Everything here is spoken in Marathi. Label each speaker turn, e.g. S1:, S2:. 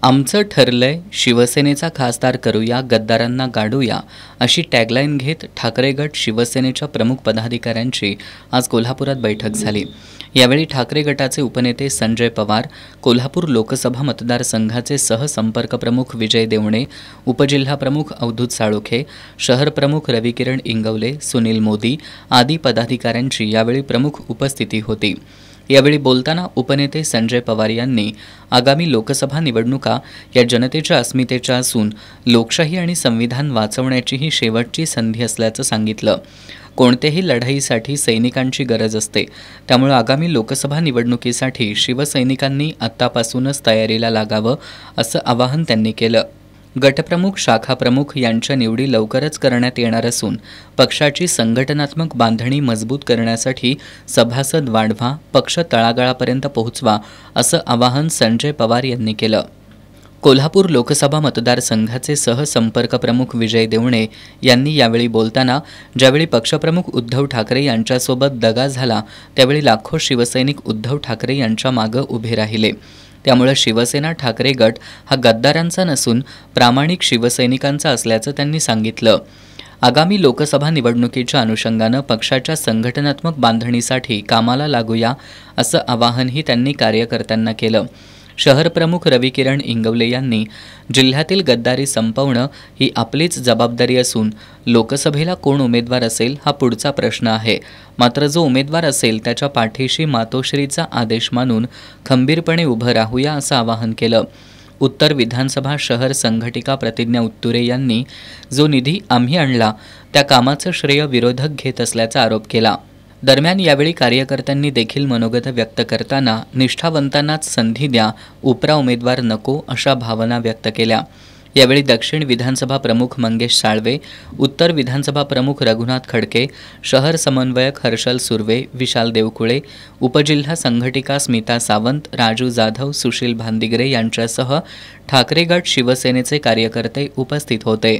S1: आमचं ठरलंय, शिवसेनेचा खासदार करूया, गद्दारांना गाडूया अशी टॅगलाईन घेत ठाकरे गट शिवसेनेच्या प्रमुख पदाधिकाऱ्यांची आज कोल्हापुरात बैठक झाली। यावेळी ठाकरे गटाचे उपनेते संजय पवार, कोल्हापूर लोकसभा मतदारसंघाचे सहसंपर्क प्रमुख विजय देवणे, उपजिल्हाप्रमुख अवधूत साळोखे, शहर प्रमुख रविकिरण इंगवले, सुनील मोदी आदी पदाधिकाऱ्यांची यावेळी प्रमुख उपस्थिती होती। यावेळी बोलताना उपनेते संजय पवार यांनी आगामी लोकसभा निवडणुका या जनतेच्या अस्मितेच्या असून लोकशाही आणि संविधान वाचवण्याची ही शेवटची संधी असल्याचं सांगितलं। कोणत्याही लढाईसाठी सैनिकांची गरज असते, त्यामुळे आगामी लोकसभा निवडणुकीसाठी शिवसैनिकांनी आत्तापासूनच तयारीला लागावं असं आवाहन त्यांनी केलं। गटप्रमुख, शाखाप्रमुख यांच्या निवडी लवकरच करण्यात येणार असून पक्षाची संघटनात्मक बांधणी मजबूत करण्यासाठी सभासद वाढवा, पक्ष तळागाळापर्यंत पोहोचवा असं आवाहन संजय पवार यांनी केलं। कोल्हापूर लोकसभा मतदारसंघाचे सहसंपर्क प्रमुख विजय देवणे यांनी यावेळी बोलताना ज्यावेळी पक्षप्रमुख उद्धव ठाकरे यांच्यासोबत दगा झाला त्यावेळी लाखो शिवसैनिक उद्धव ठाकरे यांच्या मागे उभे राहिले। त्यामुळे शिवसेना ठाकरे गट हा गद्दारांचा नसून प्रामाणिक शिवसैनिकांचा असल्याचं त्यांनी सांगितलं। आगामी लोकसभा निवडणुकीच्या अनुषंगानं पक्षाच्या संघटनात्मक बांधणीसाठी कामाला लागूया असं आवाहनही त्यांनी कार्यकर्त्यांना केलं। शहर प्रमुख रविकिरण इंगवले यांनी जिल्ह्यातील गद्दारी संपवणं ही आपलीच जबाबदारी असून लोकसभेला कोण उमेदवार असेल हा पुढचा प्रश्न आहे, मात्र जो उमेदवार असेल त्याच्या पाठीशी मातोश्रीचा आदेश मानून खंबीरपणे उभं राहूया असं आवाहन केलं। उत्तर विधानसभा शहर संघटिका प्रतिज्ञा उत्तुरे यांनी जो निधी आम्ही आणला त्या कामाचं श्रेय विरोधक घेत असल्याचा आरोप केला। दरम्यान यावेळी कार्यकर्त्यांनी देखील मनोगत व्यक्त करताना निष्ठावंतांनाच संधी द्या, उपरा उमेदवार नको अशा भावना व्यक्त केल्या। यावेळी दक्षिण विधानसभा प्रमुख मंगेश साळवे, उत्तर विधानसभा प्रमुख रघुनाथ खडके, शहर समन्वयक हर्षल सुर्वे, विशाल देवकुळे, उपजिल्हा संघटिका स्मिता सावंत, राजू जाधव, सुशील भांदिगरे यांच्यासह ठाकरे गट शिवसेनेचे कार्यकर्ते उपस्थित होते।